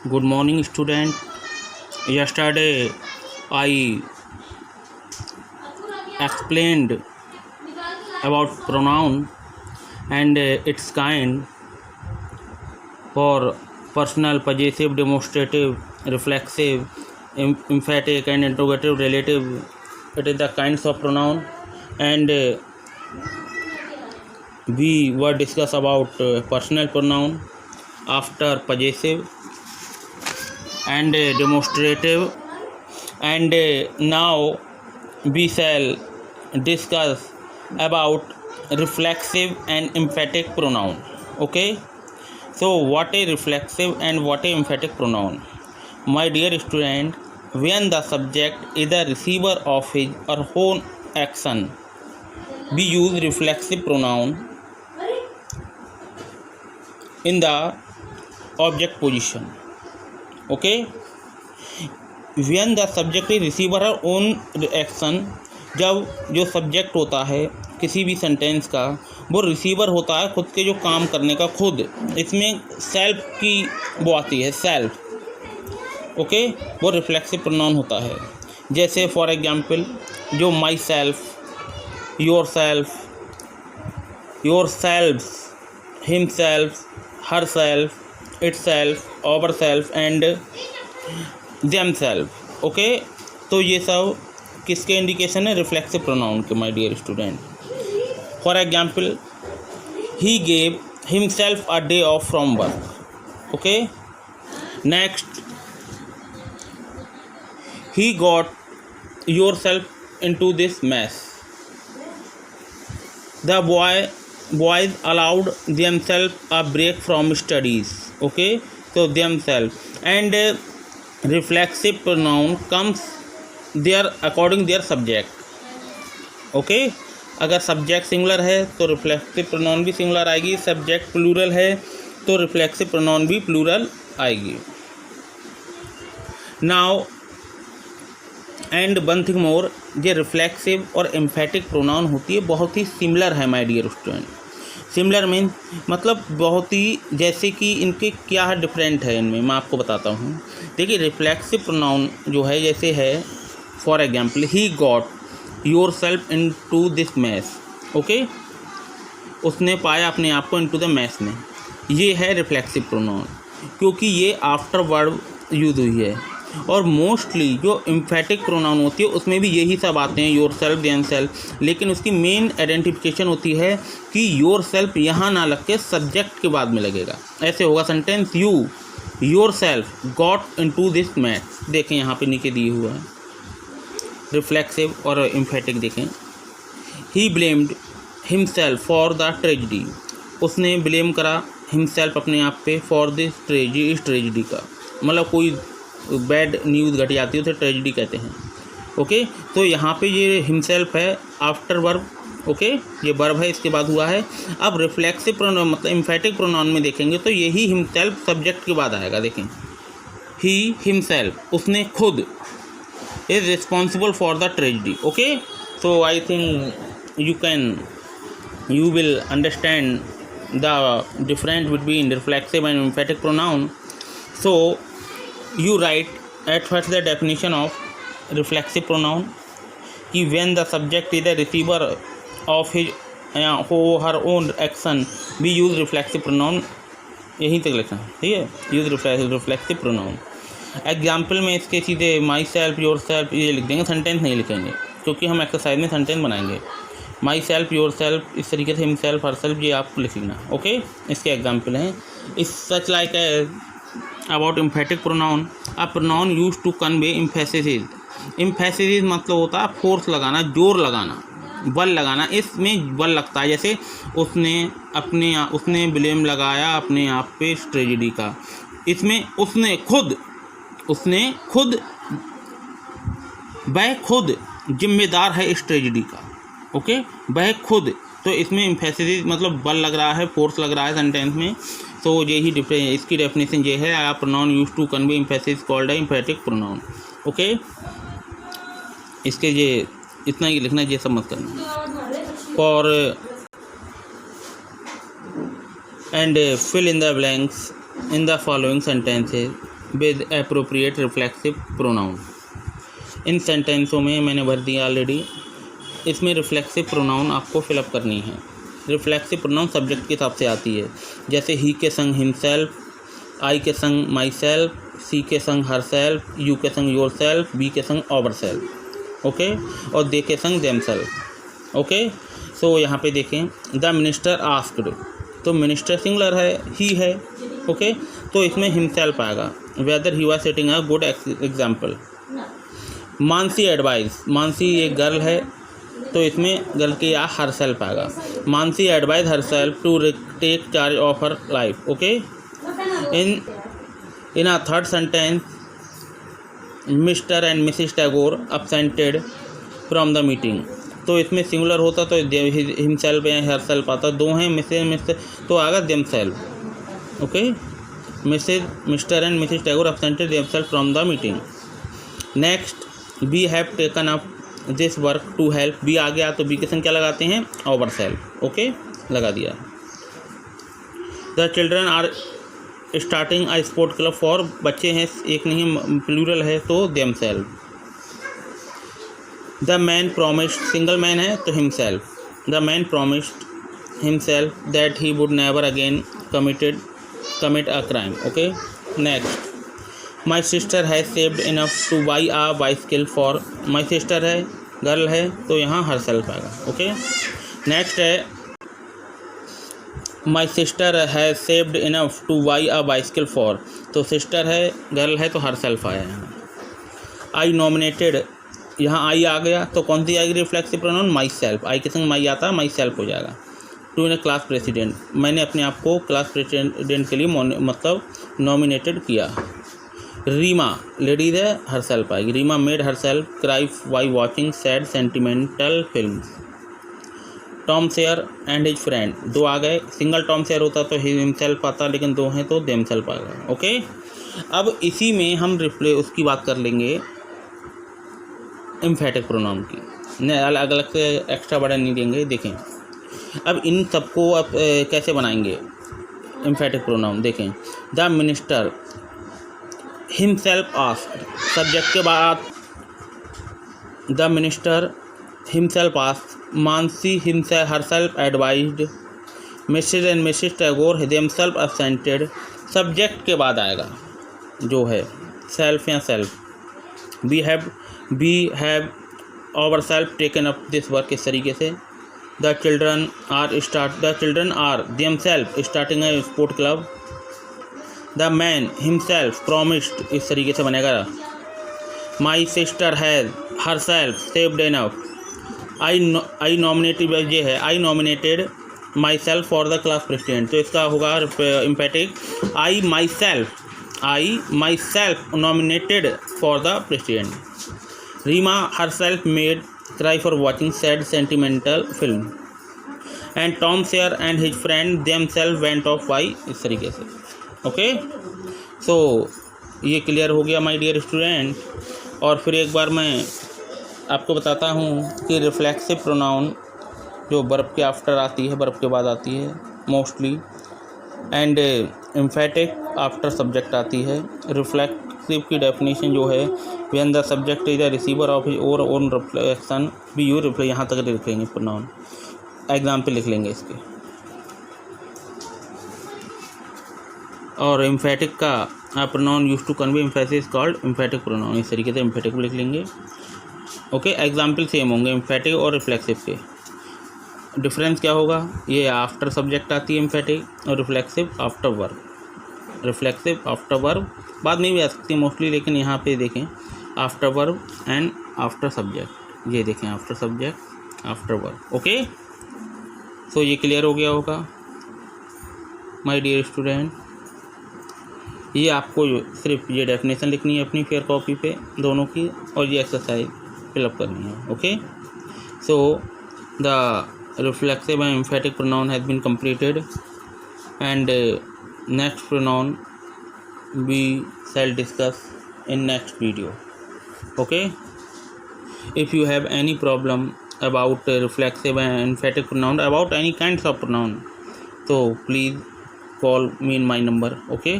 Good morning, student. Yesterday, I explained about pronoun and its kind for personal, possessive, demonstrative, reflexive, emphatic, and interrogative, relative. It is the kinds of pronoun, and we were discuss about personal pronoun after possessive and demonstrative, and now we shall discuss about reflexive and emphatic pronoun. Okay, so what a reflexive and what a emphatic pronoun? My dear student, when the subject is the receiver of his or her own action, we use reflexive pronoun in the object position. Okay, when the subject is receiver or own action, जब जो subject होता है किसी भी sentence का वो receiver होता है खुद के जो काम करने का खुद, इसमें सेल्फ की वो आती है सेल्फ. ओके, वो रिफ्लेक्सिव प्रोनाउन होता है. जैसे फॉर एग्जांपल जो myself, yourself, yourselves, himself, herself, itself, ourself and themself. Okay, तो ये सब किसके इंडिकेशन है? रिफ्लेक्सिव प्रोनाउन के, my dear student. For example he gave himself a day off from work. Okay, next he got yourself into this mess. The boys allowed themselves a break from studies. Okay, so themselves and reflexive pronoun comes there according their subject. Okay, अगर subject singular है तो reflexive pronoun भी singular आएगी, subject plural है तो reflexive pronoun भी plural आएगी. Now and one thing more, ये रिफ्लेक्सिव और एम्फेटिक प्रोनाउन होती है बहुत ही सिमिलर है my dear student. Similar mean मतलब बहुत ही, जैसे कि इनके क्या डिफरेंट है इनमें मैं आपको बताता हूँ. देखिए रिफ्लेक्सिव प्रोनाउन जो है जैसे है for example he got yourself into this mess. Okay, उसने पाया अपने आप को इनटू द मैस में. ये है रिफ्लेक्सिव प्रोनाउन क्योंकि ये आफ्टर वर्ब यूज हुई है. और मोस्टली जो एम्फेटिक प्रोनाउन होती है उसमें भी यही सब आते हैं, योर सेल्फ, देम सेल्फ, लेकिन उसकी मेन आइडेंटिफिकेशन होती है कि योर सेल्फ यहाँ ना लग के सब्जेक्ट के बाद में लगेगा. ऐसे होगा sentence, you yourself got into this mat. देखें यहाँ पे नीचे दिए हुआ है रिफ्लेक्सिव और एम्फेटिक. देखें ही blamed himself for the tragedy. उसने ब्लेम करा हिमसेल्फ अपने आप पे फॉर दिस ट्रेजिडी. इस ट्रेजिडी का मतलब कोई बैड न्यूज़ घट जाती है तो ट्रेजिडी कहते हैं. ओके, तो यहाँ पे ये हिमसेल्फ है आफ्टर वर्ब. ओके, ये वर्ब है इसके बाद हुआ है. अब रिफ्लेक्सिव प्रोनाउन मतलब एम्फेटिक प्रोनाउन में देखेंगे तो यही हिमसेल्फ सब्जेक्ट के बाद आएगा. देखें ही हिमसेल्फ, उसने खुद, is responsible for the tragedy. Okay, so I think you will understand the difference between reflexive and emphatic pronoun. So you write at first the definition of reflexive pronoun कि when the subject is the receiver of his or her own action we use reflexive pronoun. यहीं तक लिखना है, ठीक है. Use reflexive pronoun. Example में इसके सीधे माई सेल्फ, योर सेल्फ ये लिख देंगे, सेंटेंस नहीं लिखेंगे क्योंकि हम एक्सरसाइज में सेंटेंस बनाएंगे. माई सेल्फ, योर सेल्फ, इस तरीके से हिम सेल्फ, हर सेल्फ, ये आपको लिखना. ओके, इसके एग्जाम्पल हैं. इस such like about emphatic pronoun, a pronoun use to convey emphasis. Emphasis मतलब होता है फोर्स लगाना, जोर लगाना, बल लगाना. इसमें बल लगता है. जैसे उसने ब्लेम लगाया अपने आप पे इस ट्रेजिडी का. इसमें उसने खुद वह खुद जिम्मेदार है इस ट्रेजिडी का. ओके, वह खुद, तो इसमें एम्फेसिस मतलब बल लग रहा है, फोर्स लग रहा है सेंटेंस में. तो यही इसकी डेफिनेशन ये है, a pronoun use to convey emphasis called emphatic pronoun. Okay, इसके ये इतना ही लिखना है, ये सब मत करना. Four and fill in the blanks in the following sentences with appropriate reflexive pronoun. इन सेंटेंसों में मैंने भर दिया ऑलरेडी। इसमें रिफ्लेक्सिव प्रोनाउन आपको फिलअप करनी है। रिफ्लेक्सिव प्रोनाउन सब्जेक्ट के हिसाब से आती है, जैसे ही के संग हिमसेल्फ, आई के संग माई सेल्फ, सी के संग हर सेल्फ, यू के संग योर सेल्फ, बी के संग आवर सेल्फ, ओके, और दे के संग देम सेल्फ, ओके। सो यहाँ पे देखें, द मिनिस्टर आस्क्ड, तो मिनिस्टर सिंगुलर है, ही है, ओके, तो इसमें हिमसेल्फ आएगा। Weather he was setting a good example. Mansi advice, Mansi एक गर्ल है, तो इसमें गर्ल के या हर सेल्फ आएगा। Mansi advise herself to take charge of her life, okay. In a third sentence, mister and Mrs Tagore absented from the meeting, तो इसमें singular होता तो हिमसेल्फ या हर सेल्फ आता। दो हैं मिसेस तो आएगा themself, okay. Mr and Mrs Tagore absented themselves from the meeting. Next, we have taken up this work to help, B आ गया तो बी के संग क्या लगाते हैं, आवर सेल्फ, ओके, लगा दिया। The children are starting a sport club for, बच्चे हैं एक नहीं प्लूरल है तो themself. The man promised, single man है तो himself, the man promised himself that he would never again commit a crime, okay. Next, my sister has saved enough to buy a bicycle for, my sister है, girl है तो यहाँ herself आएगा, okay. Next है, my sister has saved enough to by a bicycle for, तो sister है, girl है तो हर सेल्फ आया यहाँ। आई नॉमिनेटेड, यहाँ आई आ गया तो कौन सी आएगी रिफ्लेक्सिव प्रोनाउन, माई सेल्फ, आई के संग माई आता, माई सेल्फ हो जाएगा। टू इन क्लास प्रेसिडेंट, मैंने अपने आप को क्लास प्रेसिडेंट के लिए मतलब नॉमिनेटेड किया। रीमा लेडीज है, हर सेल्फ आएगी। Reema made herself cry by watching sad sentimental film. Tom Sawyer and his friend, दो आ गए, सिंगल टॉम सेयर होता तो हिमसेल्फ आता, लेकिन दो हैं तो देम सेल्फ आएगा, ओके। अब इसी में हम उसकी बात कर लेंगे एम्फेटिक प्रोनाउन की, अलग अलग से एक्स्ट्रा बड़ा नहीं देंगे। देखें अब इन सबको अब कैसे बनाएंगे एम्फेटिक प्रोनाउन, देखें। The minister himself asked, subject के बाद the minister himself asked, Mansi himself herself advised, Mrs and Mrs Tagore themselves absented, subject के बाद आएगा जो है सेल्फ या self. We have ourself taken up this work, इस तरीके से। The children are themselves starting a sport club. The man himself promised, इस तरीके से बनेगा। My sister has herself saved enough. I nominated, ये है I nominated myself for the class president, तो इसका होगा emphatic, I myself nominated for the president. Reema herself made cry for watching sad sentimental film. And Tom Sawyer and his friend themself went off by, इस तरीके से, okay. So ये clear हो गया my dear student. और फिर एक बार मैं आपको बताता हूँ कि रिफ्लेक्सिव प्रोनाउन जो वर्ब के आफ्टर आती है, वर्ब के बाद आती है mostly, and emphatic after subject आती है। रिफ्लेक्सिव की डेफिनेशन जो है, when the subject is the receiver of his और own reflection be you reflect, यहाँ तक लिख लेंगे प्रोनाउन, एग्जाम्पल लिख लेंगे इसके। और एम्फेटिक का pronoun use to convey emphasis called emphatic pronoun, इस तरीके से एम्फेटिक को लिख लेंगे, ओके। एग्जाम्पल सेम होंगे एम्फेटिक और रिफ्लेक्सिव के। डिफरेंस क्या होगा, ये आफ्टर सब्जेक्ट आती है एम्फेटिक, और reflexive after verb. Reflexive after verb बाद में भी आ सकती है मोस्टली, लेकिन यहाँ पे देखें after verb and after subject, ये देखें after subject after verb, okay. So ये क्लियर हो गया होगा माय डियर स्टूडेंट। ये आपको सिर्फ ये डेफिनेशन लिखनी है अपनी फेयर कॉपी पे दोनों की, और ये एक्सरसाइज फिलअप करनी है, okay. So the reflexive and emphatic pronoun has been completed, and next pronoun we shall discuss in next video, okay. If you have any problem about reflexive and emphatic pronoun, about any kinds of pronoun, so please call me in my number, okay.